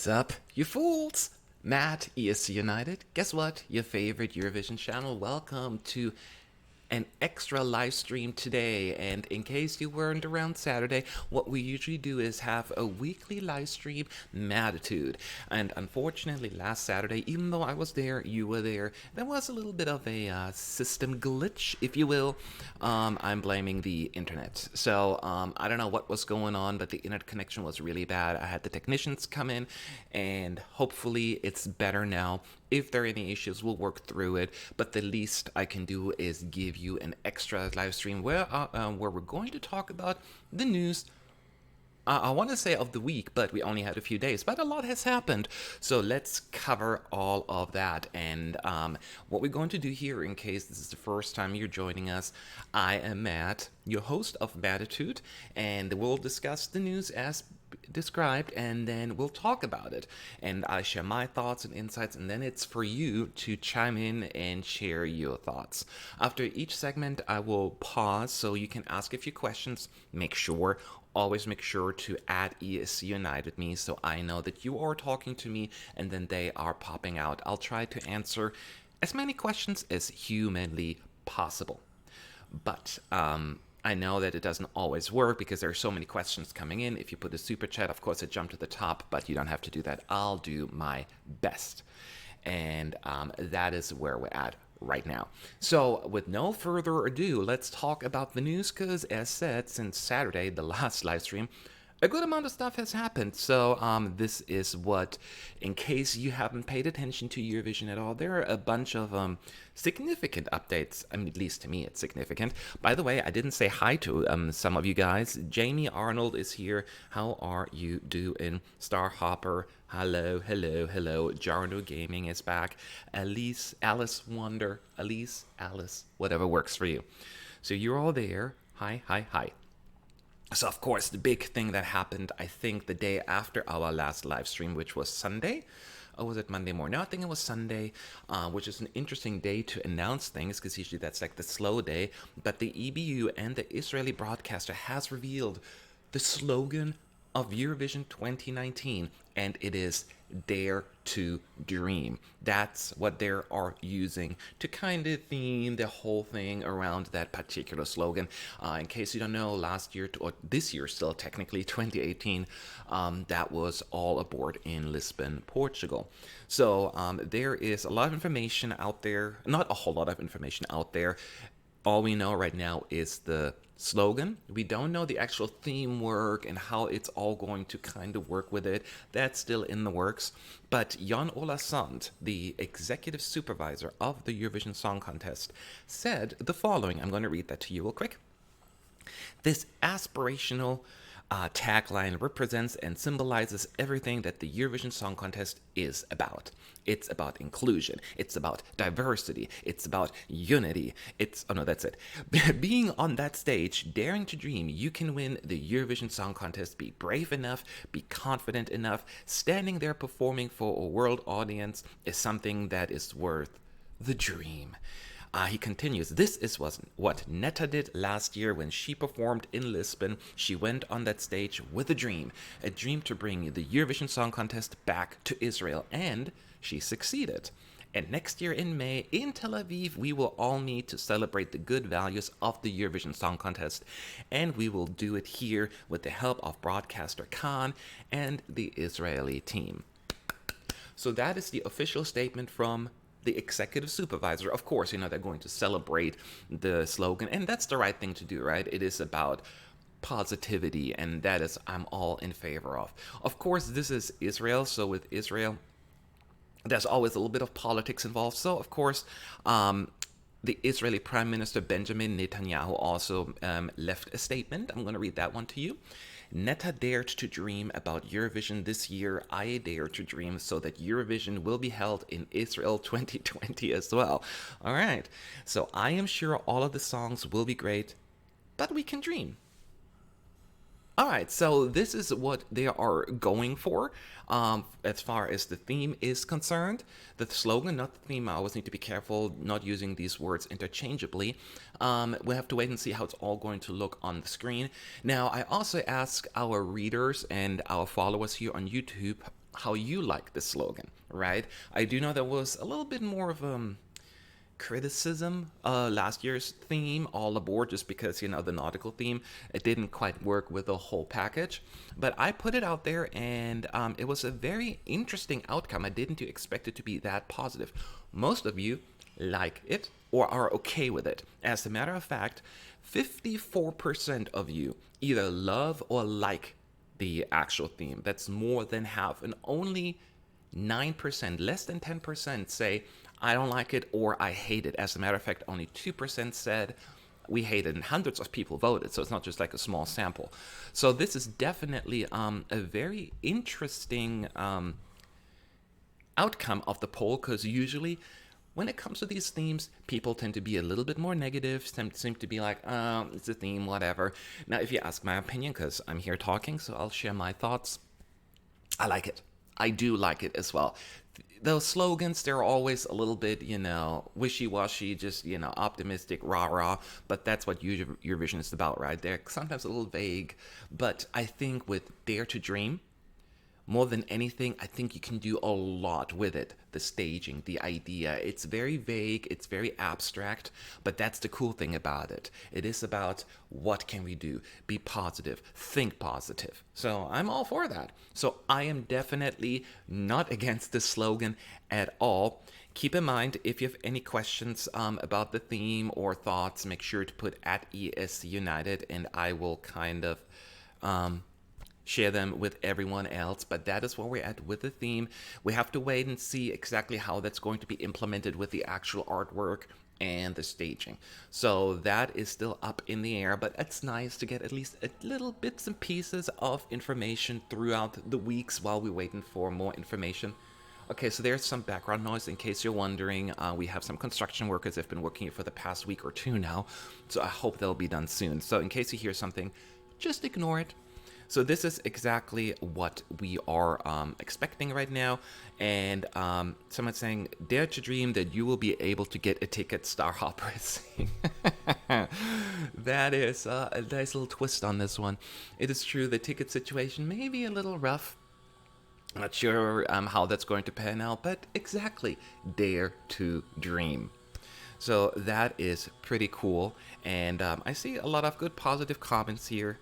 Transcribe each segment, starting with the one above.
Sup, you fools? Matt, ESCunited. Guess what? Your favorite Eurovision channel. Welcome to an extra live stream today. And in case you weren't around Saturday, what we usually do is have a weekly live stream, Mattitude. And unfortunately, last Saturday, even though I was there, you were there was a little bit of a system glitch, if you will. I'm blaming the internet. So I don't know what was going on, but the internet connection was really bad. I had the technicians come in, and hopefully it's better now. If there are any issues, we'll work through it. But the least I can do is give you an extra live stream where we're going to talk about the news. I want to say of the week, but we only had a few days. But a lot has happened. So let's cover all of that. And what we're going to do here, in case this is the first time you're joining us, I am Matt, your host of Mattitude, and we'll discuss the news as described, and then we'll talk about it, and I share my thoughts and insights, and then it's for you to chime in and share your thoughts. After each segment, I will pause so you can ask a few questions. Always make sure to add ESCunited me so I know that you are talking to me, and then they are popping out. I'll try to answer as many questions as humanly possible, but I know that it doesn't always work because there are so many questions coming in. If you put a super chat, of course, it jumped to the top, but you don't have to do that. I'll do my best. And that is where we're at right now. So with no further ado, let's talk about the news because, as said, since Saturday, the last live stream, a good amount of stuff has happened. So this is what, in case you haven't paid attention to Eurovision at all, there are a bunch of significant updates. I mean, at least to me, it's significant. By the way, I didn't say hi to some of you guys. Jamie Arnold is here. How are you doing? Starhopper, hello. Jarno Gaming is back. Alice, whatever works for you. So you're all there. Hi. So, of course, the big thing that happened, I think, the day after our last live stream, which was Sunday, or was it Monday morning? No, I think it was Sunday, which is an interesting day to announce things, because usually that's like the slow day. But the EBU and the Israeli broadcaster has revealed the slogan of Eurovision 2019, and it is Dare to Dream. That's what they are using to kind of theme the whole thing around that particular slogan. In case you don't know, last year, or this year still technically, 2018, that was all aboard in Lisbon, Portugal. So there is a lot of information out there, not a whole lot of information out there. All we know right now is the slogan. We don't know the actual theme work and how it's all going to kind of work with it. That's still in the works. But Jan Ola Sand, the executive supervisor of the Eurovision Song Contest, said the following. I'm going to read that to you real quick. This aspirational tagline represents and symbolizes everything that the Eurovision Song Contest is about. It's about inclusion. It's about diversity. It's about unity. That's it. Being on that stage, daring to dream, you can win the Eurovision Song Contest. Be brave enough, be confident enough. Standing there performing for a world audience is something that is worth the dream. He continues, this is what Netta did last year when she performed in Lisbon. She went on that stage with a dream to bring the Eurovision Song Contest back to Israel, and she succeeded. And next year in May, in Tel Aviv, we will all meet to celebrate the good values of the Eurovision Song Contest, and we will do it here with the help of broadcaster Khan and the Israeli team. So that is the official statement from the executive supervisor. Of course, they're going to celebrate the slogan, and that's the right thing to do, right? It is about positivity, and that is I'm all in favor of. Of course, this is Israel, so with Israel, there's always a little bit of politics involved. So, of course, the Israeli Prime Minister Benjamin Netanyahu also left a statement. I'm going to read that one to you. Netta dared to dream about Eurovision this year. I dare to dream so that Eurovision will be held in Israel 2020 as well. All right. So I am sure all of the songs will be great, but we can dream. All right, so this is what they are going for as far as the theme is concerned. The slogan, not the theme. I always need to be careful not using these words interchangeably. We'll have to wait and see how it's all going to look on the screen. Now, I also ask our readers and our followers here on YouTube how you like the slogan, right? I do know there was a little bit more of criticism last year's theme, all aboard, just because the nautical theme, it didn't quite work with the whole package. But I put it out there, and it was a very interesting outcome. I didn't expect it to be that positive. Most of you like it or are okay with it. As a matter of fact, 54% of you either love or like the actual theme. That's more than half. And only 9%, less than 10%, say, I don't like it or I hate it. As a matter of fact, only 2% said we hate it, and hundreds of people voted, so it's not just like a small sample. So this is definitely a very interesting outcome of the poll, because usually when it comes to these themes, people tend to be a little bit more negative, seem to be like, it's a theme, whatever. Now, if you ask my opinion, because I'm here talking, so I'll share my thoughts, I like it. I do like it as well. Those slogans, they're always a little bit, wishy-washy, just, optimistic, rah-rah, but that's what Eurovision is about, right? They're sometimes a little vague, but I think with Dare to Dream, more than anything, I think you can do a lot with it. The staging, the idea. It's very vague, it's very abstract, but that's the cool thing about it. It is about what can we do? Be positive, think positive. So I'm all for that. So I am definitely not against the slogan at all. Keep in mind, if you have any questions about the theme or thoughts, make sure to put at ESCunited, and I will kind of share them with everyone else. But that is where we're at with the theme. We have to wait and see exactly how that's going to be implemented with the actual artwork and the staging. So that is still up in the air, but it's nice to get at least a little bits and pieces of information throughout the weeks while we're waiting for more information. Okay, so there's some background noise in case you're wondering. We have some construction workers that have been working here for the past week or two now, so I hope they'll be done soon. So in case you hear something, just ignore it. So this is exactly what we are expecting right now. And someone's saying, dare to dream that you will be able to get a ticket, Star Hopper is saying. That is a nice little twist on this one. It is true, the ticket situation may be a little rough. Not sure how that's going to pan out, but exactly, dare to dream. So that is pretty cool. And I see a lot of good positive comments here.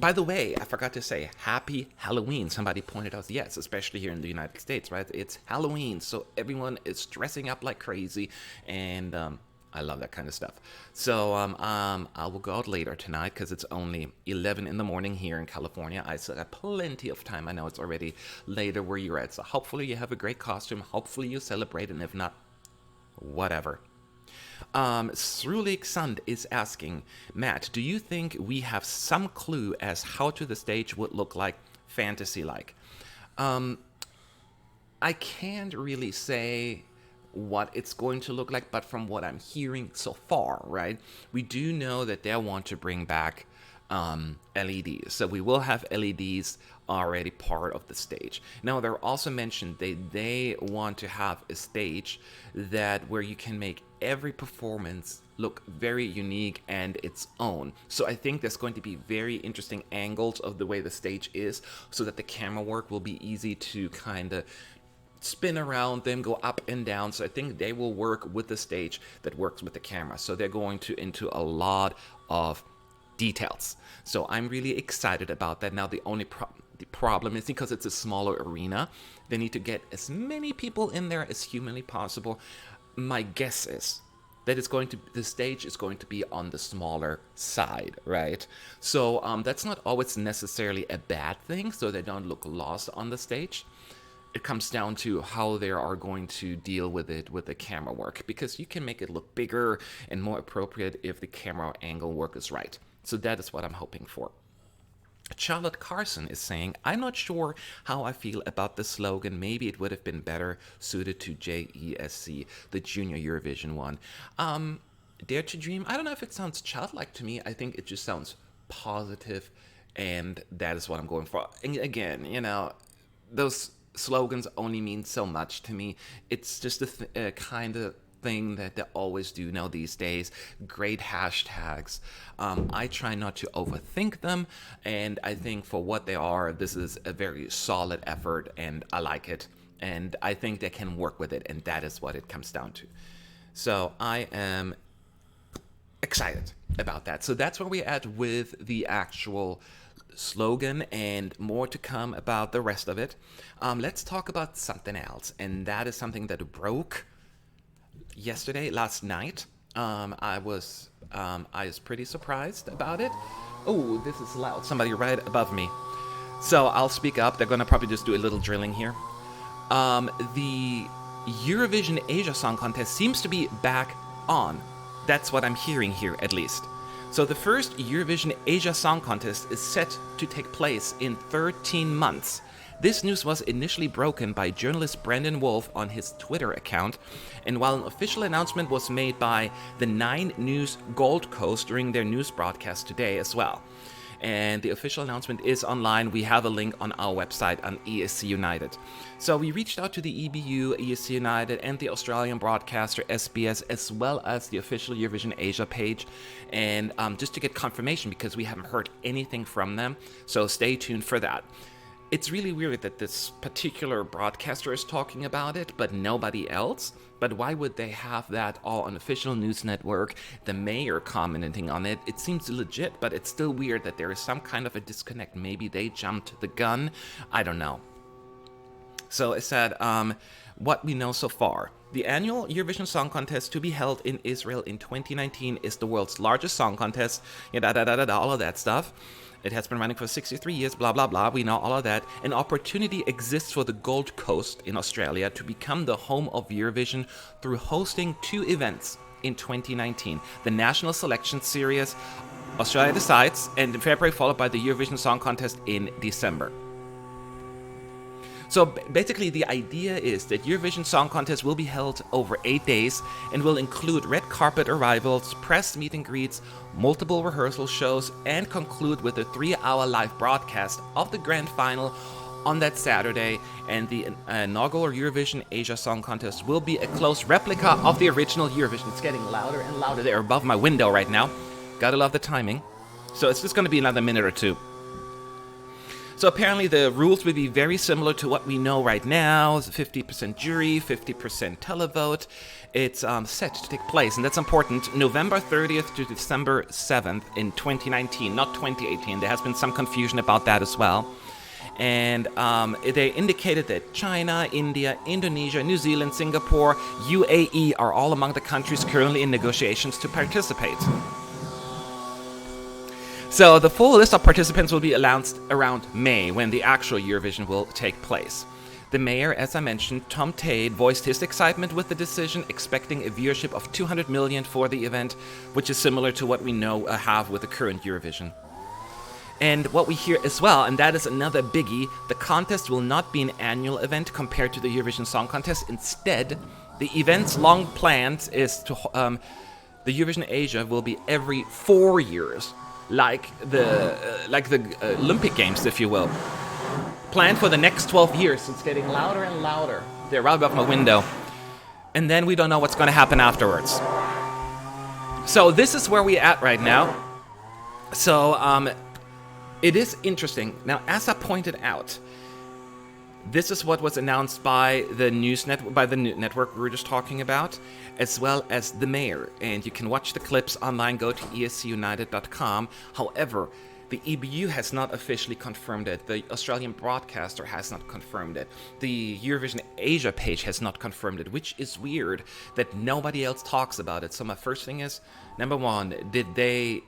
By the way, I forgot to say, happy Halloween. Somebody pointed out, yes, especially here in the United States, right? It's Halloween, so everyone is dressing up like crazy, and I love that kind of stuff. So I will go out later tonight because it's only 11 in the morning here in California. I still have plenty of time. I know it's already later where you're at, so hopefully you have a great costume. Hopefully you celebrate, and if not, whatever. Srulik Sand is asking, Matt, do you think we have some clue as how to the stage would look like, fantasy-like? I can't really say what it's going to look like, but from what I'm hearing so far, right, we do know that they want to bring back LEDs. So we will have LEDs already part of the stage. Now, they're also mentioned they want to have a stage that where you can make every performance look very unique and its own. So I think there's going to be very interesting angles of the way the stage is, so that the camera work will be easy to kind of spin around them, go up and down. So I think they will work with the stage that works with the camera. So they're going to into a lot of details. So I'm really excited about that. Now the only problem is because it's a smaller arena, they need to get as many people in there as humanly possible. My guess is that the stage is going to be on the smaller side, right? So that's not always necessarily a bad thing, so they don't look lost on the stage. It comes down to how they are going to deal with it with the camera work, because you can make it look bigger and more appropriate if the camera angle work is right. So that is what I'm hoping for. Charlotte Carson is saying, I'm not sure how I feel about the slogan. Maybe it would have been better suited to JESC, the Junior Eurovision one. Dare to Dream, I don't know if it sounds childlike to me. I think it just sounds positive, and that is what I'm going for. And again, those slogans only mean so much to me. It's just a kind of thing that they always do now these days. Great hashtags. I try not to overthink them, and I think for what they are, this is a very solid effort, and I like it. And I think they can work with it, and that is what it comes down to. So I am excited about that. So that's where we're at with the actual slogan, and more to come about the rest of it. Let's talk about something else, and that is something that broke last night. I was pretty surprised about it. Oh, this is loud. Somebody right above me. So I'll speak up. They're going to probably just do a little drilling here. The Eurovision Asia Song Contest seems to be back on. That's what I'm hearing here, at least. So the first Eurovision Asia Song Contest is set to take place in 13 months. This news was initially broken by journalist Brandon Wolf on his Twitter account, and while an official announcement was made by the 9 News Gold Coast during their news broadcast today as well. And the official announcement is online. We have a link on our website on ESCunited. So we reached out to the EBU, ESCunited, and the Australian broadcaster SBS, as well as the official Eurovision Asia page, and just to get confirmation, because we haven't heard anything from them. So stay tuned for that. It's really weird that this particular broadcaster is talking about it, but nobody else. But why would they have that all on official news network, the mayor commenting on it? It seems legit, but it's still weird that there is some kind of a disconnect. Maybe they jumped the gun. I don't know. So it said, what we know so far. The annual Eurovision Song Contest to be held in Israel in 2019 is the world's largest song contest. All of that stuff. It has been running for 63 years, blah, blah, blah. We know all of that. An opportunity exists for the Gold Coast in Australia to become the home of Eurovision through hosting 2 events in 2019. The National Selection Series, Australia Decides, and in February, followed by the Eurovision Song Contest in December. So basically the idea is that Eurovision Song Contest will be held over 8 days and will include red carpet arrivals, press meet and greets, multiple rehearsal shows, and conclude with a 3-hour live broadcast of the grand final on that Saturday. And the inaugural Eurovision Asia Song Contest will be a close replica of the original Eurovision. It's getting louder and louder. They're above my window right now. Gotta love the timing. So it's just going to be another minute or two. So apparently the rules will be very similar to what we know right now. It's 50% jury, 50% televote. It's set to take place, and that's important, November 30th to December 7th in 2019, not 2018. There has been some confusion about that as well. And they indicated that China, India, Indonesia, New Zealand, Singapore, UAE are all among the countries currently in negotiations to participate. So the full list of participants will be announced around May, when the actual Eurovision will take place. The mayor, as I mentioned, Tom Tade, voiced his excitement with the decision, expecting a viewership of 200 million for the event, which is similar to what we know have with the current Eurovision. And what we hear as well, and that is another biggie, the contest will not be an annual event compared to the Eurovision Song Contest. Instead, the event's long plans is to the Eurovision Asia will be every 4 years. Like the Olympic Games, if you will. Planned for the next 12 years. It's getting louder and louder. They're right above my window. And then we don't know what's going to happen afterwards. So this is where we're at right now. So it is interesting. Now, as I pointed out, this is what was announced by the network we were just talking about, as well as the mayor. And you can watch the clips online. Go to ESCunited.com. However, the EBU has not officially confirmed it. The Australian broadcaster has not confirmed it. The Eurovision Asia page has not confirmed it, which is weird that nobody else talks about it. So my first thing is, number one, did they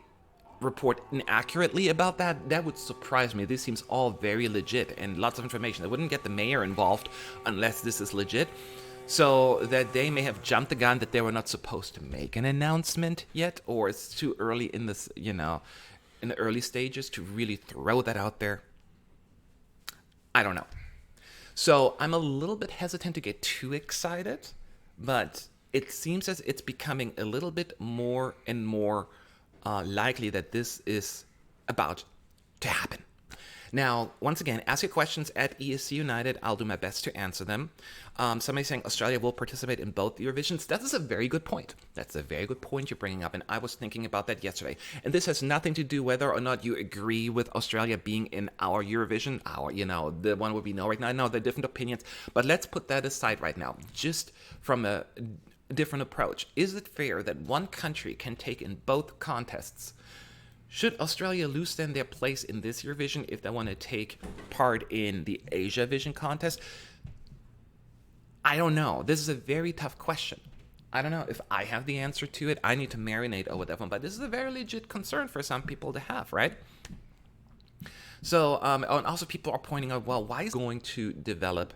report inaccurately about that? That would surprise me. This seems all very legit and lots of information. They wouldn't get the mayor involved unless this is legit. So that they may have jumped the gun, that they were not supposed to make an announcement yet, or it's too early in this, in the early stages to really throw that out there. I don't know. So I'm a little bit hesitant to get too excited, but it seems as it's becoming a little bit more and more likely that this is about to happen. Now, once again, ask your questions at ESCunited. I'll do my best to answer them. Somebody saying Australia will participate in both Eurovisions. That is a very good point. That's a very good point you're bringing up, and I was thinking about that yesterday. And this has nothing to do whether or not you agree with Australia being in our Eurovision, the one where we know right now. I know there are different opinions, but let's put that aside right now. Just from a different approach. Is it fair that one country can take in both contests? Should Australia lose then their place in this Eurovision if they want to take part in the Asia Vision contest? I don't know. This is a very tough question. I don't know if I have the answer to it. I need to marinate over that one. But this is a very legit concern for some people to have, right? So, and also people are pointing out, well, why is it going to develop?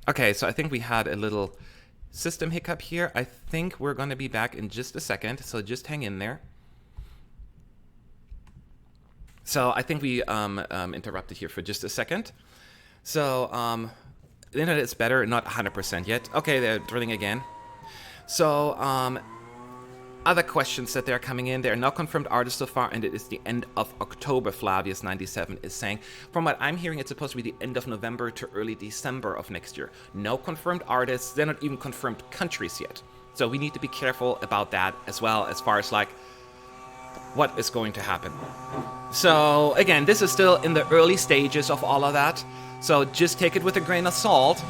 Okay, so I think we had a little system hiccup here. I think we're going to be back in just a second, so just hang in there. So I think we interrupted here for just a second. So the internet is better, not 100% yet. Okay, they're drilling again. So other questions that they're coming in. There are no confirmed artists so far, and it is the end of October, Flavius97 is saying. From what I'm hearing, it's supposed to be the end of November to early December of next year. No confirmed artists. They're not even confirmed countries yet. So we need to be careful about that as well, as far as like what is going to happen. So again, this is still in the early stages of all of that. So just take it with a grain of salt.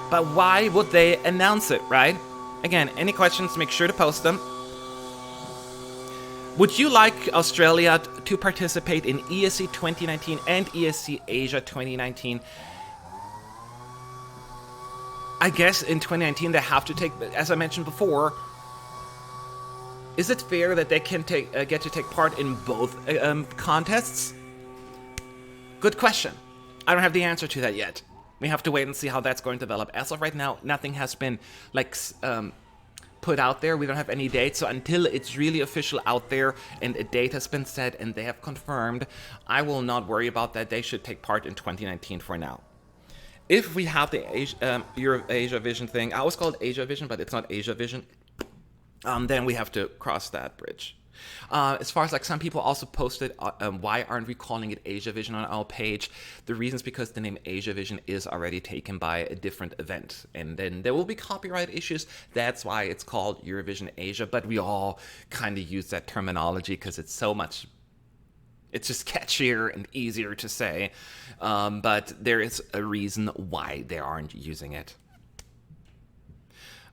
But why would they announce it, right? Again, any questions, make sure to post them. Would you like Australia to participate in ESC 2019 and ESC Asia 2019? I guess in 2019 they have to take, as I mentioned before, is it fair that they can get to take part in both contests? Good question. I don't have the answer to that yet. We have to wait and see how that's going to develop. As of right now, nothing has been put out there. We don't have any dates. So until it's really official out there and a date has been set and they have confirmed, I will not worry about that. They should take part in 2019 for now. If we have the Asia Vision thing, I always call it Asia Vision, but it's not Asia Vision, then we have to cross that bridge. As far as like some people also posted, why aren't we calling it Asia Vision on our page? The reason is because the name Asia Vision is already taken by a different event, and then there will be copyright issues. That's why it's called Eurovision Asia, but we all kind of use that terminology because it's so much, it's just catchier and easier to say, but there is a reason why they aren't using it.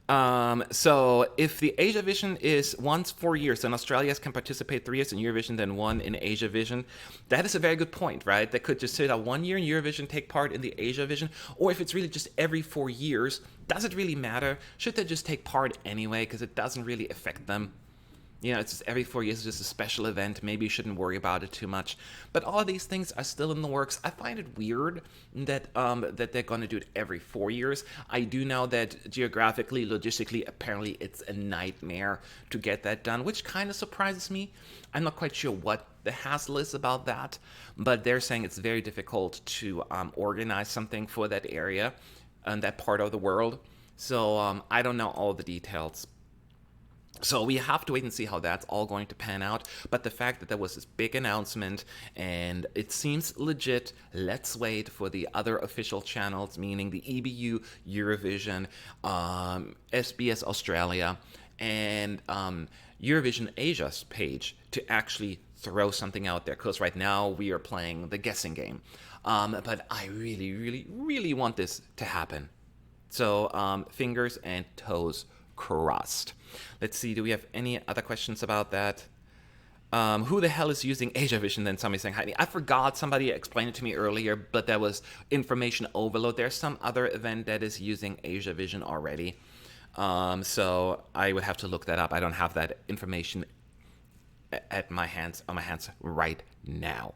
So if the Asia Vision is once 4 years, then Australia can participate 3 years in Eurovision, then 1 in Asia Vision. That is a very good point, right? They could just sit out 1 year in Eurovision, take part in the Asia Vision, or if it's really just every 4 years, does it really matter? Should they just take part anyway? Because it doesn't really affect them. You know, it's just every 4 years, it's just a special event. Maybe you shouldn't worry about it too much. But all these things are still in the works. I find it weird that that they're going to do it every 4 years. I do know that geographically, logistically, apparently it's a nightmare to get that done, which kind of surprises me. I'm not quite sure what the hassle is about that, but they're saying it's very difficult to organize something for that area and that part of the world. So I don't know all the details. So we have to wait and see how that's all going to pan out. But the fact that there was this big announcement and it seems legit, let's wait for the other official channels, meaning the EBU, Eurovision, SBS Australia, and Eurovision Asia's page to actually throw something out there. Because right now we are playing the guessing game. But I really, really, really want this to happen. So fingers and toes crossed. Let's see, do we have any other questions about that? Who the hell is using Asia Vision? Then somebody's saying, Heidi, I forgot, somebody explained it to me earlier, but there was information overload. There's some other event that is using Asia Vision already. So I would have to look that up. I don't have that information on my hands right now.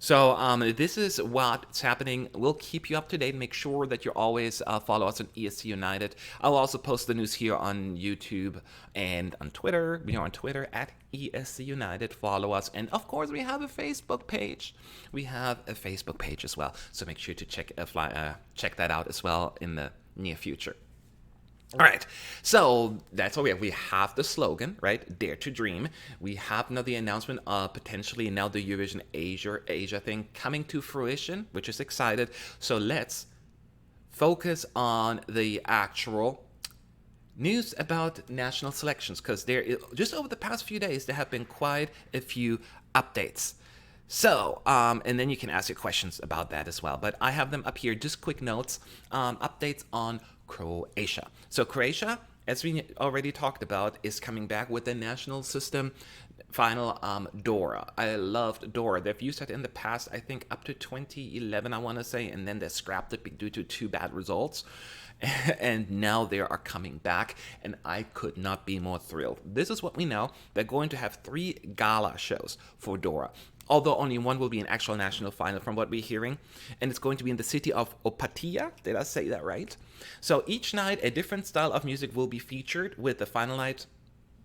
So this is what's happening. We'll keep you up to date. Make sure that you always follow us on ESCunited. I'll also post the news here on YouTube and on Twitter. We are on Twitter at ESCunited. Follow us. And of course, we have a Facebook page. We have a Facebook page as well. So make sure to check that out as well in the near future. All right, so that's what we have. We have the slogan, right? Dare to Dream. We have now the announcement of potentially now the Eurovision Asia thing coming to fruition, which is excited. So let's focus on the actual news about national selections, because just over the past few days there have been quite a few updates. So, and then you can ask your questions about that as well. But I have them up here, just quick notes, updates on Croatia. So Croatia, as we already talked about, is coming back with the national system final Dora. I loved Dora. They've used it in the past, I think up to 2011, I want to say, and then they scrapped it due to two bad results. And now they are coming back, and I could not be more thrilled. This is what we know. They're going to have 3 gala shows for Dora, although only one will be an actual national final from what we're hearing, and it's going to be in the city of Opatija. Did I say that right? So each night a different style of music will be featured, with the final night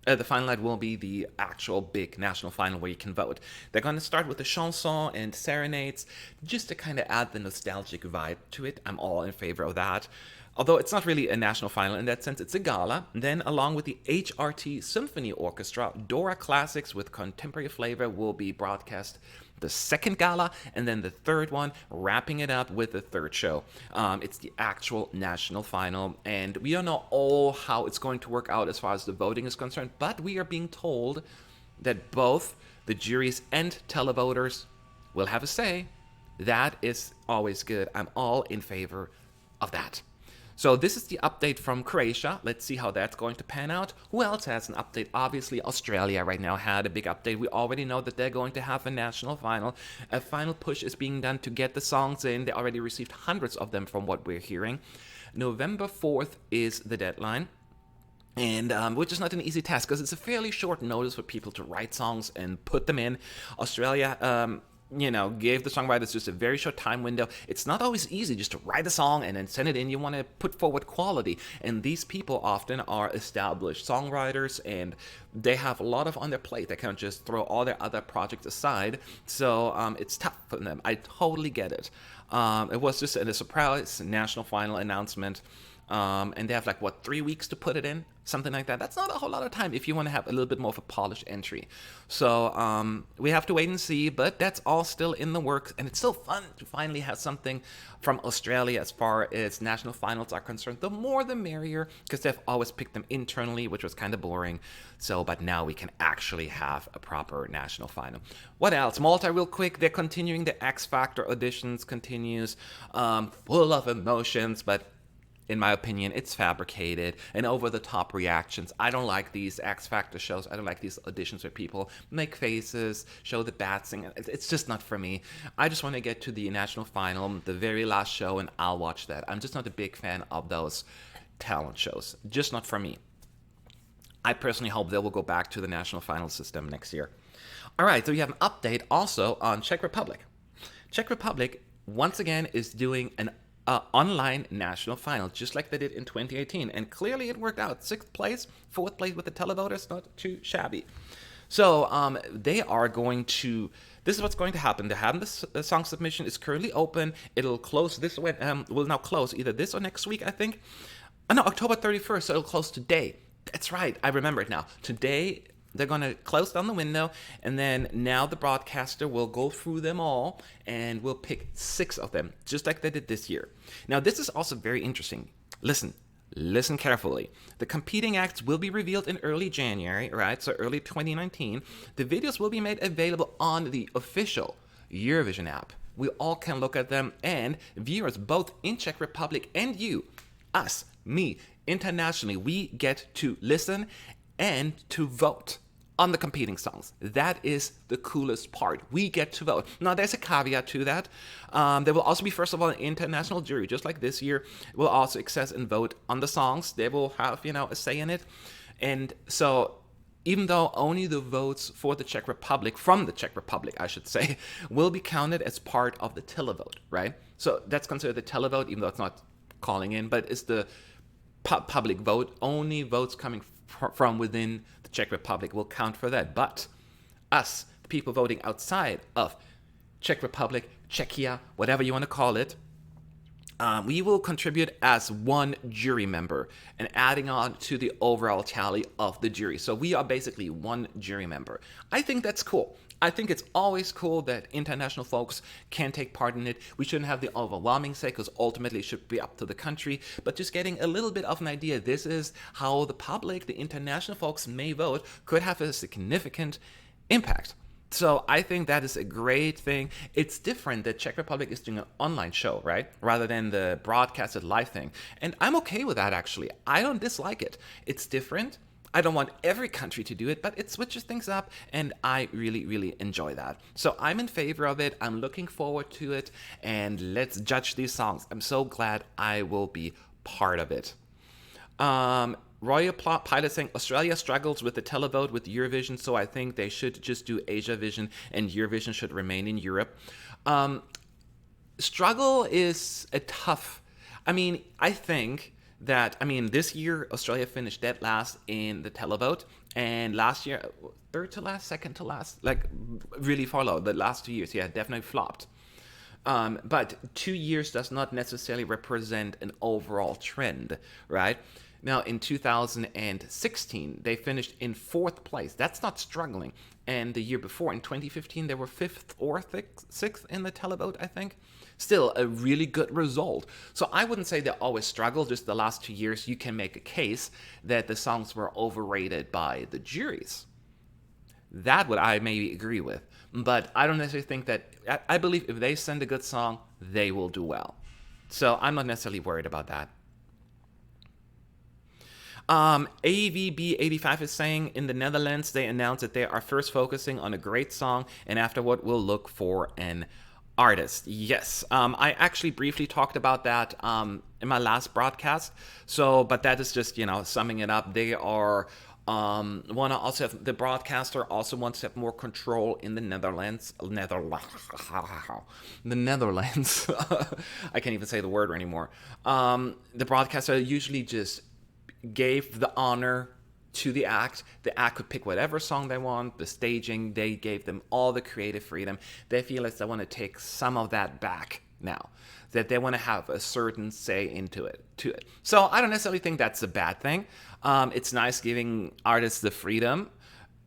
will be the actual big national final where you can vote. They're going to start with the chanson and serenades, just to kind of add the nostalgic vibe to it. I'm all in favor of that. Although it's not really a national final in that sense, it's a gala. Then, along with the HRT Symphony Orchestra, Dora Classics with contemporary flavor will be broadcast the second gala, and then the third one, wrapping it up with the third show. It's the actual national final, and we don't know all how it's going to work out as far as the voting is concerned, but we are being told that both the juries and televoters will have a say. That is always good. I'm all in favor of that. So this is the update from Croatia. Let's see how that's going to pan out. Who else has an update? Obviously, Australia right now had a big update. We already know that they're going to have a national final. A final push is being done to get the songs in. They already received hundreds of them from what we're hearing. November 4th is the deadline. And which is not an easy task, because it's a fairly short notice for people to write songs and put them in. Australia gave the songwriters just a very short time window. It's not always easy just to write a song and then send it in. You want to put forward quality. And these people often are established songwriters, and they have a lot on their plate. They can't just throw all their other projects aside. So it's tough for them. I totally get it. It was just a surprise national final announcement. And they have 3 weeks to put it in, something like that. That's not a whole lot of time if you want to have a little bit more of a polished entry. So we have to wait and see, but that's all still in the works, and it's still fun to finally have something from Australia as far as national finals are concerned. The more the merrier, because they've always picked them internally, which was kind of boring. But now we can actually have a proper national final. What else? Malta, real quick, they're continuing the X Factor auditions, continues, full of emotions, but in my opinion, it's fabricated and over-the-top reactions. I don't like these X Factor shows. I don't like these auditions where people make faces, show the bad singing. It's just not for me. I just want to get to the national final, the very last show, and I'll watch that. I'm just not a big fan of those talent shows. Just not for me. I personally hope they will go back to the national final system next year. All right, so we have an update also on Czech Republic. Czech Republic, once again, is doing an online national final, just like they did in 2018. And clearly it worked out. 6th place, 4th place with the televoters, not too shabby. So they are going to, this is what's going to happen. They have the song submission is currently open. It'll close this way, will now close either this or next week, I think. No, October 31st, so it'll close today. That's right, I remember it now. Today, they're going to close down the window, and then now the broadcaster will go through them all, and we'll pick 6 of them, just like they did this year. Now, this is also very interesting. Listen carefully. The competing acts will be revealed in early January, right? So early 2019. The videos will be made available on the official Eurovision app. We all can look at them, and viewers both in Czech Republic and you, us, me, internationally, we get to listen and to vote on the competing songs. That is the coolest part. We get to vote. Now, there's a caveat to that. There will also be, first of all, an international jury, just like this year, will also access and vote on the songs. They will have, a say in it. And so, even though only the votes for the Czech Republic, from the Czech Republic, I should say, will be counted as part of the televote, right? So that's considered the televote, even though it's not calling in, but it's the public vote. Only votes coming from within the Czech Republic will count for that. But us, the people voting outside of Czech Republic, Czechia, whatever you want to call it, We will contribute as one jury member and adding on to the overall tally of the jury. So we are basically one jury member. I think that's cool. I think it's always cool that international folks can take part in it. We shouldn't have the overwhelming say because ultimately it should be up to the country. But just getting a little bit of an idea, this is how the public, the international folks may vote, could have a significant impact. So I think that is a great thing. It's different that Czech Republic is doing an online show, right? Rather than the broadcasted live thing. And I'm okay with that, actually. I don't dislike it. It's different. I don't want every country to do it, but it switches things up, and I really, really enjoy that. So I'm in favor of it. I'm looking forward to it, and let's judge these songs. I'm so glad I will be part of it. Royal Pilot saying Australia struggles with the televote with Eurovision, so I think they should just do Asia Vision and Eurovision should remain in Europe. Struggle is a tough. I think that this year Australia finished dead last in the televote, and last year third to last, second to last, like really far low. The last 2 years, yeah, definitely flopped. But 2 years does not necessarily represent an overall trend, right? Now, in 2016, they finished in 4th place. That's not struggling. And the year before, in 2015, they were 5th or 6th in the televote, I think. Still, a really good result. So I wouldn't say they always struggle. Just the last 2 years, you can make a case that the songs were overrated by the juries. That would I maybe agree with. But I don't necessarily think that... I believe if they send a good song, they will do well. So I'm not necessarily worried about that. AVB85 is saying in the Netherlands, they announced that they are first focusing on a great song and afterward will look for an artist. Yes, I actually briefly talked about that in my last broadcast. But that is just, summing it up. They are want to also have, the broadcaster also wants to have more control in the Netherlands. The Netherlands. I can't even say the word anymore. The broadcaster usually just gave the honor to the act. The act could pick whatever song they want. The staging, they gave them all the creative freedom. They feel like they want to take some of that back now. That they want to have a certain say to it. So I don't necessarily think that's a bad thing. It's nice giving artists the freedom.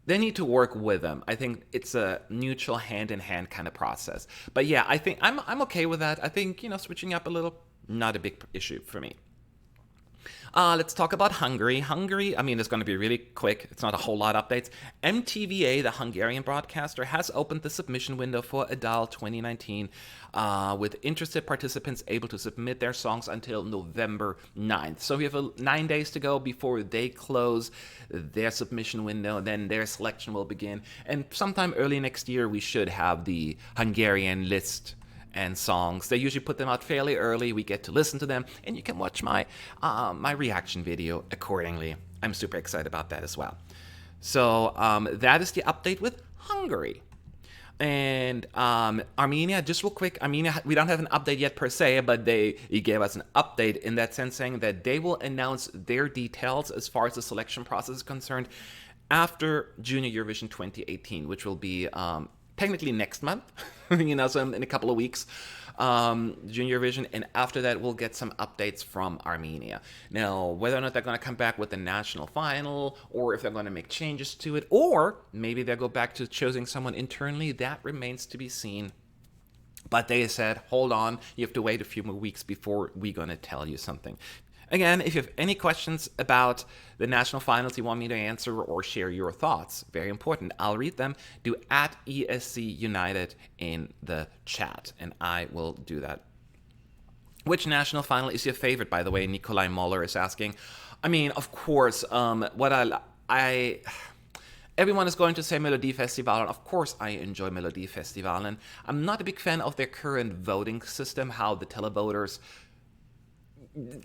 They need to work with them. I think it's a mutual hand-in-hand kind of process. But yeah, I think I'm okay with that. I think, switching up a little, not a big issue for me. Let's talk about Hungary. Hungary, it's going to be really quick. It's not a whole lot of updates. MTVA, the Hungarian broadcaster, has opened the submission window for Adal 2019 with interested participants able to submit their songs until November 9th. So we have 9 days to go before they close their submission window. Then their selection will begin. And sometime early next year, we should have the Hungarian list and songs. They usually put them out fairly early. We get to listen to them, and you can watch my my reaction video accordingly. I'm super excited about that as well. So that is the update with Hungary. And Armenia, just real quick, Armenia, we don't have an update yet per se, but they gave us an update in that sense, saying that they will announce their details as far as the selection process is concerned after Junior Eurovision 2018, which will be technically next month, so in a couple of weeks, Junior Eurovision, and after that we'll get some updates from Armenia. Now, whether or not they're going to come back with the national final, or if they're going to make changes to it, or maybe they'll go back to choosing someone internally, that remains to be seen. But they said, hold on, you have to wait a few more weeks before we're going to tell you something. Again, if you have any questions about the national finals you want me to answer or share your thoughts, very important, I'll read them. Do at ESCunited in the chat, and I will do that. Which national final is your favorite, by the way? Nikolai Moller is asking. Of course, everyone is going to say Melodifestivalen. Of course, I enjoy Melodifestivalen. I'm not a big fan of their current voting system, how the televoters...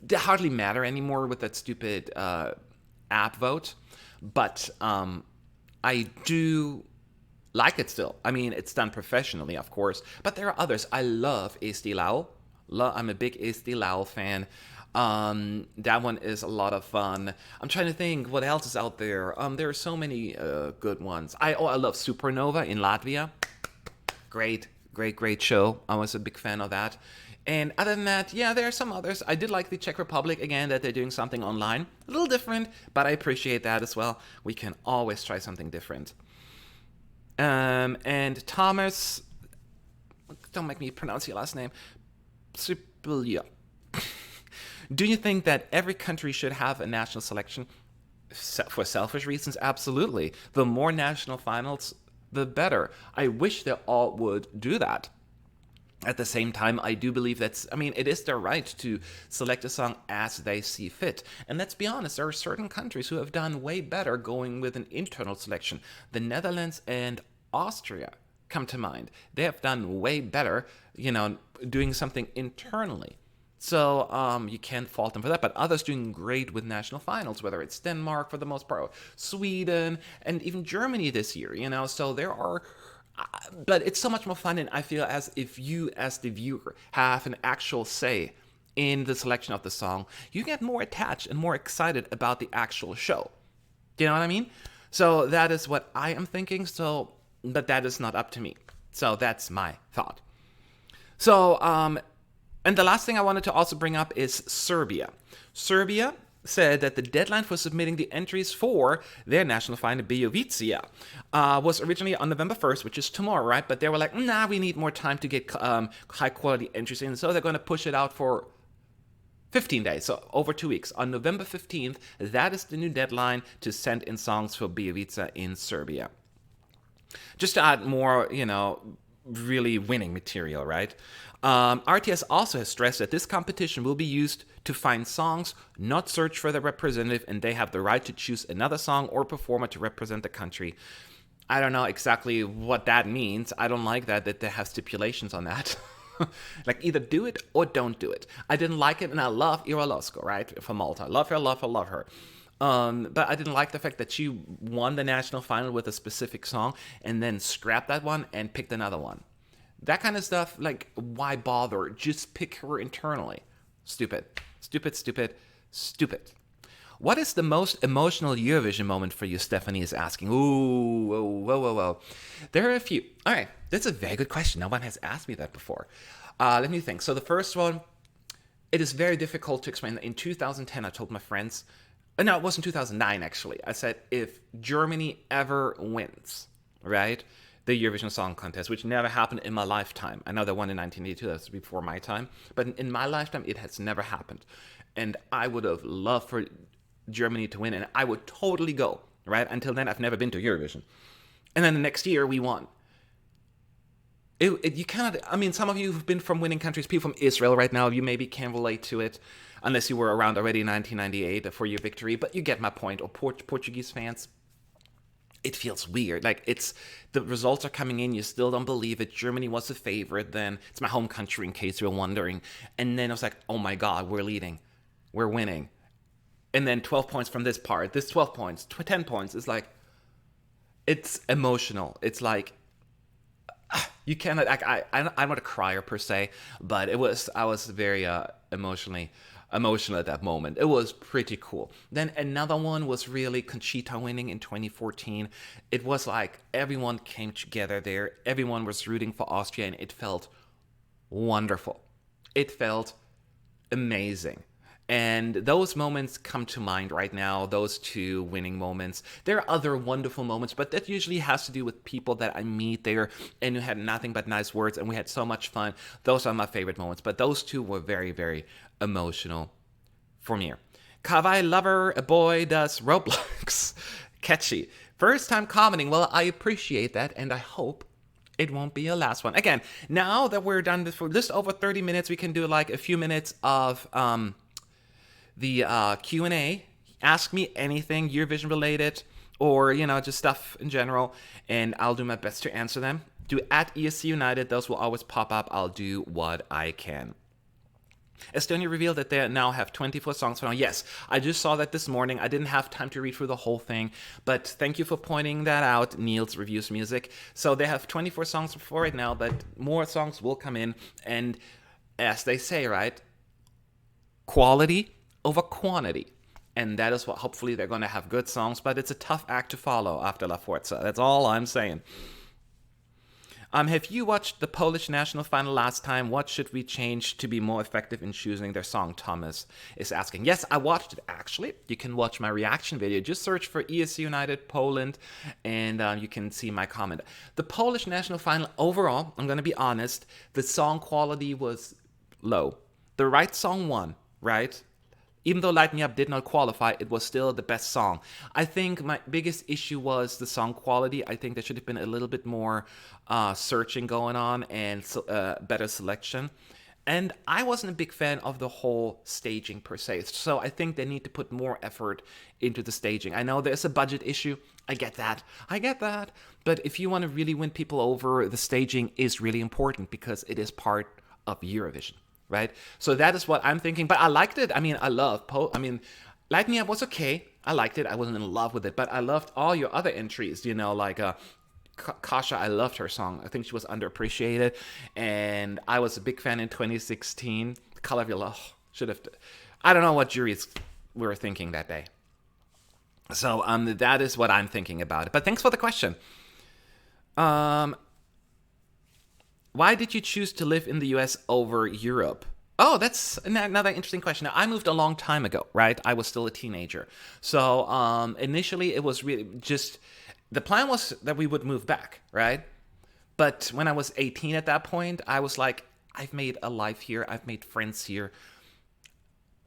they hardly matter anymore with that stupid app vote. But I do like it still. It's done professionally, of course. But there are others. I love Eesti Laul. I'm a big Eesti Laul fan. That one is a lot of fun. I'm trying to think what else is out there. There are so many good ones. I love Supernova in Latvia. Great show. I was a big fan of that. And other than that, yeah, there are some others. I did like the Czech Republic, again, that they're doing something online. A little different, but I appreciate that as well. We can always try something different. And Thomas, don't make me pronounce your last name, Sibilia. Do you think that every country should have a national selection? For selfish reasons, absolutely. The more national finals, the better. I wish they all would do that. At the same time, I do believe it is their right to select a song as they see fit. And let's be honest, there are certain countries who have done way better going with an internal selection. The Netherlands and Austria come to mind. They have done way better, doing something internally. So you can't fault them for that. But others doing great with national finals, whether it's Denmark for the most part, Sweden, and even Germany this year, So there are... But it's so much more fun, and I feel as if you, as the viewer, have an actual say in the selection of the song, you get more attached and more excited about the actual show. Do you know what I mean? So that is what I am thinking, but that is not up to me. So that's my thought. So, and the last thing I wanted to also bring up is Serbia. Serbia said that the deadline for submitting the entries for their national final, Biovicia, was originally on November 1st, which is tomorrow, right? But they were like, nah, we need more time to get high-quality entries in, so they're going to push it out for 15 days, so over 2 weeks. On November 15th, that is the new deadline to send in songs for Biovicia in Serbia. Just to add more, really winning material, right? RTS also has stressed that this competition will be used to find songs, not search for the representative, and they have the right to choose another song or performer to represent the country. I don't know exactly what that means. I don't like that they have stipulations on that. Like, either do it or don't do it. I didn't like it, and I love Ira Losko, right, from Malta. Love her. But I didn't like the fact that she won the national final with a specific song and then scrapped that one and picked another one. That kind of stuff, like, why bother? Just pick her internally. Stupid. What is the most emotional Eurovision moment for you, Stephanie is asking. Ooh, whoa. There are a few. All right, that's a very good question. No one has asked me that before. Let me think. So the first one, it is very difficult to explain. In 2010, I told my friends, no, it wasn't 2009, actually. I said, if Germany ever wins, right, the Eurovision Song Contest, which never happened in my lifetime. I know they won in 1982, that's before my time. But in my lifetime, it has never happened. And I would have loved for Germany to win, and I would totally go, right? Until then, I've never been to Eurovision. And then the next year, we won. You cannot, some of you have been from winning countries, people from Israel right now, you maybe can't relate to it, unless you were around already in 1998 for your victory, but you get my point. Or Portuguese fans, it feels weird. Like, the results are coming in, you still don't believe it. Germany was the favorite then. It's my home country, in case you're wondering. And then I was like, oh my God, we're leading. We're winning. And then 12 points from this part. This 12 points, 10 points. It's like, it's emotional. It's like, you cannot, I'm not a crier per se, but I was very emotional at that moment. It was pretty cool. Then another one was really Conchita winning in 2014. It was like everyone came together there. Everyone was rooting for Austria, and it felt wonderful. It felt amazing. And those moments come to mind right now, those two winning moments. There are other wonderful moments, but that usually has to do with people that I meet there and who had nothing but nice words, and we had so much fun. Those are my favorite moments, but those two were very, very emotional for me. Kawaii lover, a boy does Roblox. Catchy. First time commenting. Well, I appreciate that, and I hope it won't be your last one. Again, now that we're done for just over 30 minutes, we can do like a few minutes of the Q&A. Ask me anything Eurovision related, or just stuff in general, and I'll do my best to answer them. Do at ESCunited, those will always pop up. I'll do what I can. Estonia revealed that they now have 24 songs for now. Yes, I just saw that this morning. I didn't have time to read through the whole thing, but thank you for pointing that out, Niels Reviews Music. So they have 24 songs for right now, but more songs will come in, and as they say, right, quality over quantity. And that is what, hopefully they're going to have good songs, but it's a tough act to follow after La Forza. That's all I'm saying. Have you watched the Polish national final last time? What should we change to be more effective in choosing their song? Thomas is asking. Yes, I watched it actually. You can watch my reaction video. Just search for ESCunited Poland and you can see my comment. The Polish national final overall, I'm going to be honest, the song quality was low. The right song won, right? Even though Light Me Up did not qualify, it was still the best song. I think my biggest issue was the song quality. I think there should have been a little bit more searching going on and better selection. And I wasn't a big fan of the whole staging per se. So I think they need to put more effort into the staging. I know there's a budget issue. I get that. But if you want to really win people over, the staging is really important because it is part of Eurovision. Right? So that is what I'm thinking. But I liked it. I mean, Light Me Up was okay. I liked it. I wasn't in love with it. But I loved all your other entries, like Kasha. I loved her song. I think she was underappreciated. And I was a big fan in 2016. Color of Your Love. I don't know what juries were thinking that day. So that is what I'm thinking about it. But thanks for the question. Why did you choose to live in the US over Europe? Oh, that's another interesting question. Now, I moved a long time ago, right? I was still a teenager. So initially, it was really just, the plan was that we would move back, right? But when I was 18 at that point, I was like, I've made a life here. I've made friends here.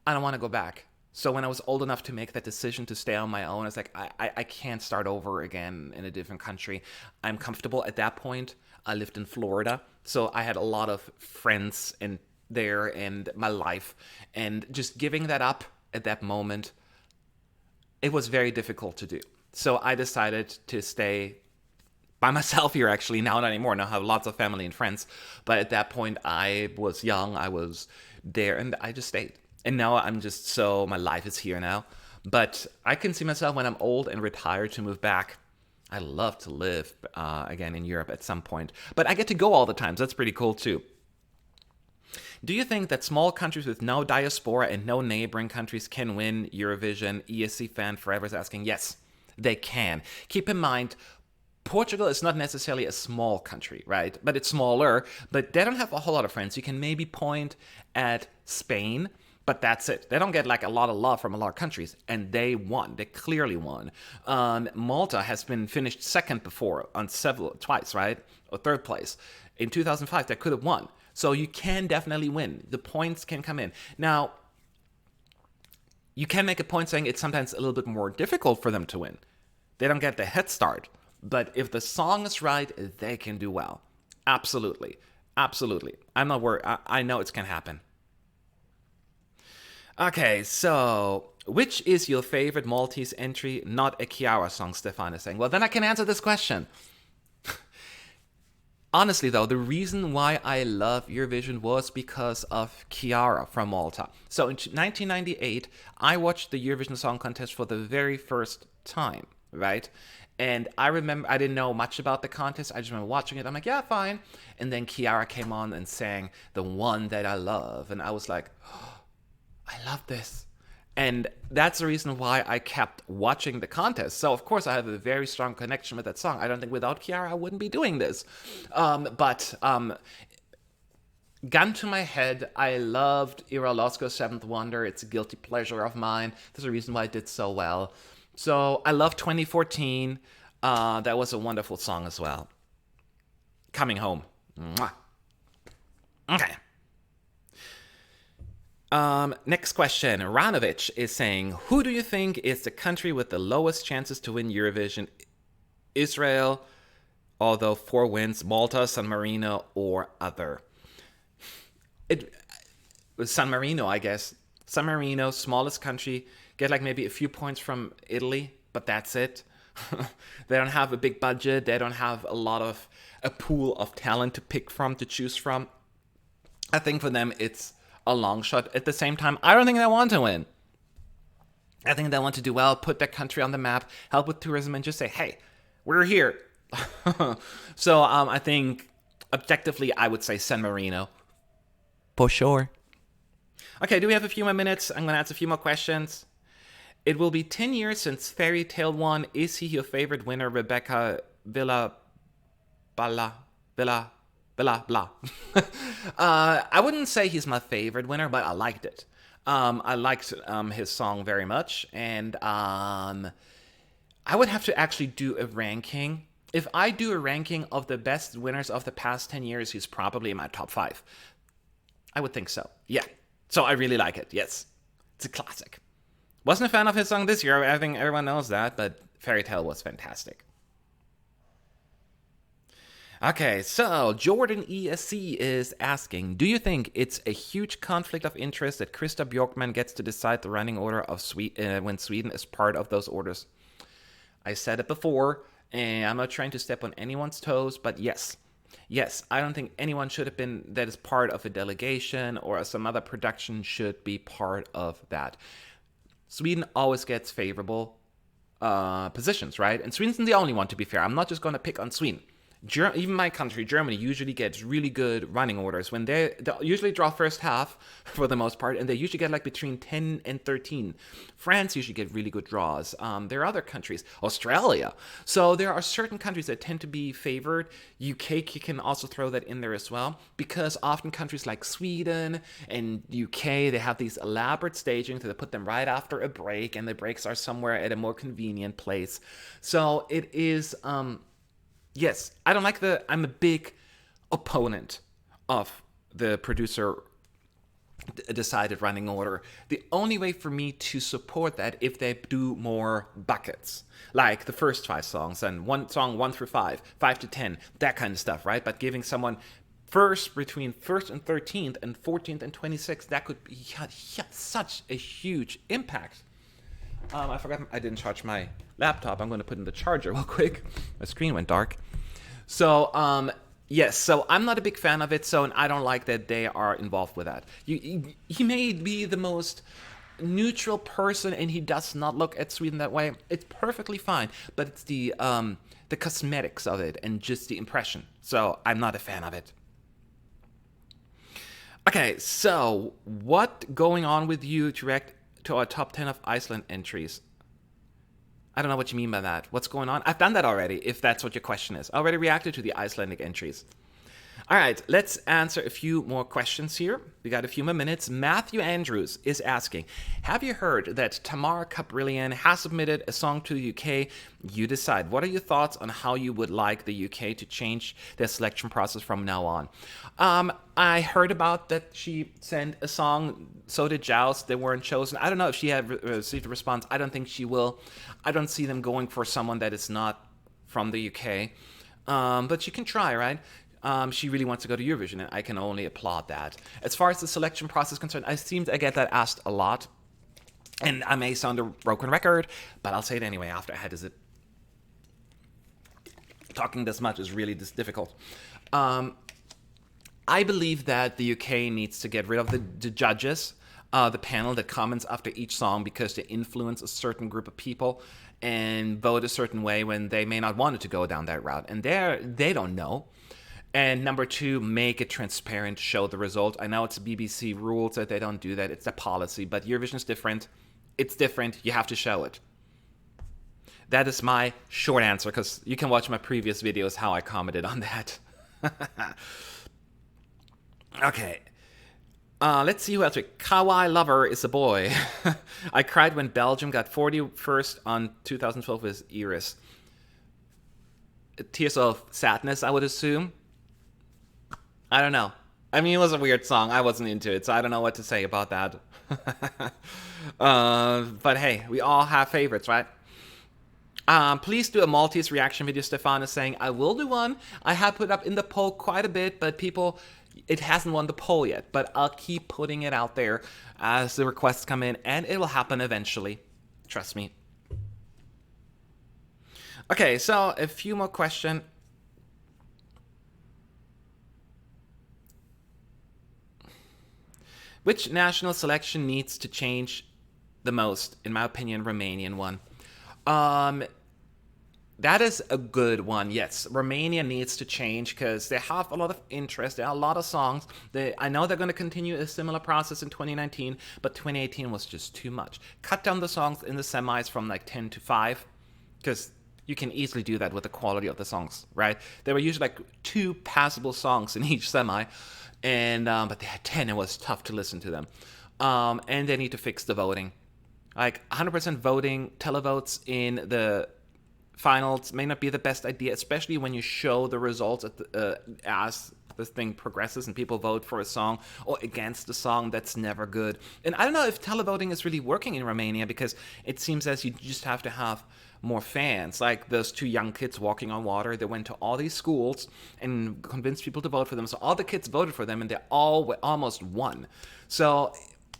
I don't want to go back. So when I was old enough to make that decision to stay on my own, I was like, I can't start over again in a different country. I'm comfortable at that point. I lived in Florida, so I had a lot of friends in there and my life. And just giving that up at that moment, it was very difficult to do. So I decided to stay by myself here, actually. Now, not anymore. Now I have lots of family and friends. But at that point, I was young. I was there, and I just stayed. And now my life is here now. But I can see myself when I'm old and retired to move back. I love to live again in Europe at some point. But I get to go all the time, so that's pretty cool too. Do you think that small countries with no diaspora and no neighboring countries can win Eurovision? ESC fan forever is asking. Yes, they can. Keep in mind, Portugal is not necessarily a small country, right? But it's smaller, but they don't have a whole lot of friends. You can maybe point at Spain, but that's it. They don't get like a lot of love from a lot of countries, and they won. They clearly won. Malta has been finished second before on twice, right? Or third place. In 2005, they could have won. So you can definitely win. The points can come in. Now, you can make a point saying it's sometimes a little bit more difficult for them to win. They don't get the head start. But if the song is right, they can do well. Absolutely. I'm not worried. I know it's going to happen. Okay, so which is your favorite Maltese entry? Not a Chiara song, Stefan is saying. Well, then I can answer this question. Honestly, though, the reason why I love Eurovision was because of Chiara from Malta. So in 1998, I watched the Eurovision Song Contest for the very first time, right? And I remember, I didn't know much about the contest. I just remember watching it. I'm like, yeah, fine. And then Chiara came on and sang The One That I Love. And I was like, oh, I love this. And that's the reason why I kept watching the contest. So, of course, I have a very strong connection with that song. I don't think without Chiara, I wouldn't be doing this. But gun to my head, I loved Ira Losko's Seventh Wonder. It's a guilty pleasure of mine. There's a reason why it did so well. So, I love 2014. That was a wonderful song as well. Coming Home. Mwah. Okay. Next question. Ranovich is saying, who do you think is the country with the lowest chances to win Eurovision? Israel, although 4 wins, Malta, San Marino, or other? It was San Marino, I guess. San Marino, smallest country, get like maybe a few points from Italy, but that's it. They don't have a big budget. They don't have a pool of talent to pick from, to choose from. I think for them, it's a long shot. At the same time, I don't think they want to win. I think they want to do well, put their country on the map, help with tourism, and just say, hey, we're here. So I think objectively, I would say San Marino. For sure. Okay, do we have a few more minutes? I'm going to ask a few more questions. It will be 10 years since Fairy Tale won. Is he your favorite winner, Rebecca Villabala? Blah, blah, blah. I wouldn't say he's my favorite winner, but I liked it. I liked his song very much, and I would have to actually do a ranking. If I do a ranking of the best winners of the past 10 years, he's probably in my top 5. I would think so. Yeah. So I really like it. Yes. It's a classic. Wasn't a fan of his song this year. I think everyone knows that, but Fairy Tale was fantastic. Okay, so Jordan ESC is asking, do you think it's a huge conflict of interest that Krista Bjorkman gets to decide the running order of when Sweden is part of those orders? I said it before, and I'm not trying to step on anyone's toes, but yes. Yes, I don't think anyone should have been that is part of a delegation or some other production should be part of that. Sweden always gets favorable positions, right? And Sweden's the only one, to be fair. I'm not just going to pick on Sweden. Even my country, Germany, usually gets really good running orders when they usually draw first half for the most part, and they usually get like between 10 and 13. France usually get really good draws. There are other countries, Australia. So there are certain countries that tend to be favored. UK can also throw that in there as well, because often countries like Sweden and UK, they have these elaborate staging, so they put them right after a break, and the breaks are somewhere at a more convenient place. So it is... Yes, I don't like I'm a big opponent of the producer decided running order. The only way for me to support that if they do more buckets, like the first 5 songs and one song 1 through 5, 5 to 10, that kind of stuff, right? But giving someone between first and 13th and 14th and 26th, that could be such a huge impact. I forgot I didn't charge my laptop. I'm going to put in the charger real quick. My screen went dark. So, yes, so I'm not a big fan of it, and I don't like that they are involved with that. He may be the most neutral person, and he does not look at Sweden that way. It's perfectly fine, but it's the cosmetics of it and just the impression. So I'm not a fan of it. Okay, so what going on with you to react to our top 10 of Iceland entries? I don't know what you mean by that. What's going on? I've done that already, if that's what your question is. I already reacted to the Icelandic entries. All right, let's answer a few more questions here. We got a few more minutes. Matthew Andrews is asking, have you heard that Tamara Caprillion has submitted a song to the UK? You decide. What are your thoughts on how you would like the UK to change their selection process from now on? I heard about that she sent a song. So did Joust. They weren't chosen. I don't know if she had received a response. I don't think she will. I don't see them going for someone that is not from the UK. But you can try, right? She really wants to go to Eurovision, and I can only applaud that. As far as the selection process is concerned, I get that asked a lot, and I may sound a broken record, but I'll say it anyway after I had this. Talking this much is really difficult. I believe that the UK needs to get rid of the judges, the panel that comments after each song because they influence a certain group of people and vote a certain way when they may not want it to go down that route, and they don't know. And number 2, make it transparent, show the result. I know it's BBC rules that they don't do that. It's a policy, but Eurovision is different. It's different. You have to show it. That is my short answer, because you can watch my previous videos how I commented on that. Okay. Let's see who else. Kawaii Lover is a boy. I cried when Belgium got 41st on 2012 with Iris. Tears of sadness, I would assume. I don't know. I mean, it was a weird song. I wasn't into it, so I don't know what to say about that. But hey, we all have favorites, right? Please do a Maltese reaction video, Stefan is saying. I will do one. I have put up in the poll quite a bit, but it hasn't won the poll yet. But I'll keep putting it out there as the requests come in, and it will happen eventually. Trust me. Okay, so a few more questions. Which national selection needs to change the most? In my opinion, Romanian one. That is a good one, yes. Romania needs to change because they have a lot of interest. There are a lot of songs. I know they're going to continue a similar process in 2019, but 2018 was just too much. Cut down the songs in the semis from like 10 to 5 because You can easily do that with the quality of the songs, right? There were usually like 2 passable songs in each semi, and but they had 10. It was tough to listen to them. And they need to fix the voting. Like 100% voting, televotes in the finals may not be the best idea, especially when you show the results as this thing progresses and people vote for a song or against a song. That's never good. And I don't know if televoting is really working in Romania, because it seems as you just have to have more fans. Like those 2 young kids walking on water, they went to all these schools and convinced people to vote for them. So all the kids voted for them, and they all almost won. So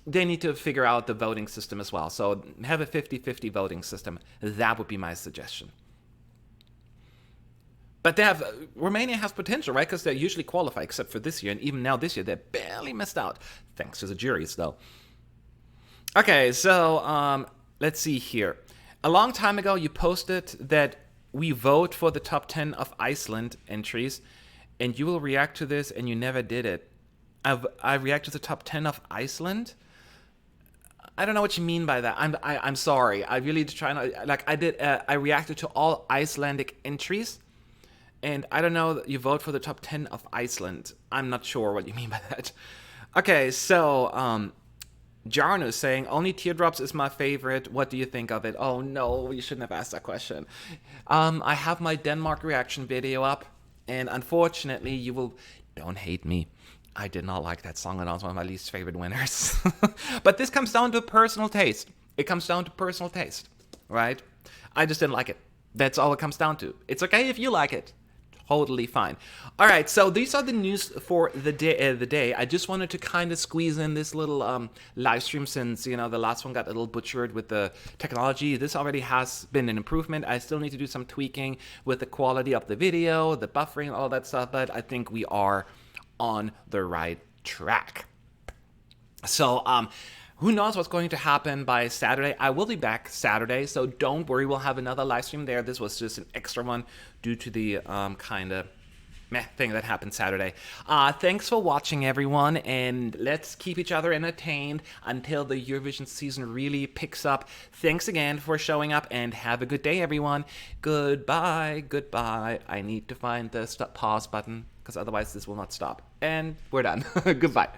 they need to figure out the voting system as well. So have a 50-50 voting system. That would be my suggestion. But Romania has potential, right? Because they usually qualify, except for this year. And even now this year, they barely missed out. Thanks to the juries, though. Okay, so let's see here. A long time ago, you posted that we vote for the top 10 of Iceland entries, and you will react to this, and you never did it. I reacted to the top 10 of Iceland? I don't know what you mean by that. I'm sorry. I really try not, like, I reacted to all Icelandic entries. And I don't know, you vote for the top 10 of Iceland. I'm not sure what you mean by that. Okay, so Jarno is saying, only Teardrops is my favorite. What do you think of it? Oh no, you shouldn't have asked that question. I have my Denmark reaction video up, and unfortunately you will, don't hate me, I did not like that song, and it was one of my least favorite winners. But this comes down to personal taste. It comes down to personal taste, right? I just didn't like it. That's all it comes down to. It's okay if you like it. Totally fine. All right, so these are the news for the day. I just wanted to kind of squeeze in this little live stream, since, you know, the last one got a little butchered with the technology. This already has been an improvement. I still need to do some tweaking with the quality of the video, the buffering, all that stuff, but I think we are on the right track. So, who knows what's going to happen by Saturday? I will be back Saturday, so don't worry. We'll have another live stream there. This was just an extra one due to the kind of meh thing that happened Saturday. Thanks for watching, everyone, and let's keep each other entertained until the Eurovision season really picks up. Thanks again for showing up, and have a good day, everyone. Goodbye, goodbye. I need to find the pause button, because otherwise this will not stop. And we're done. Goodbye.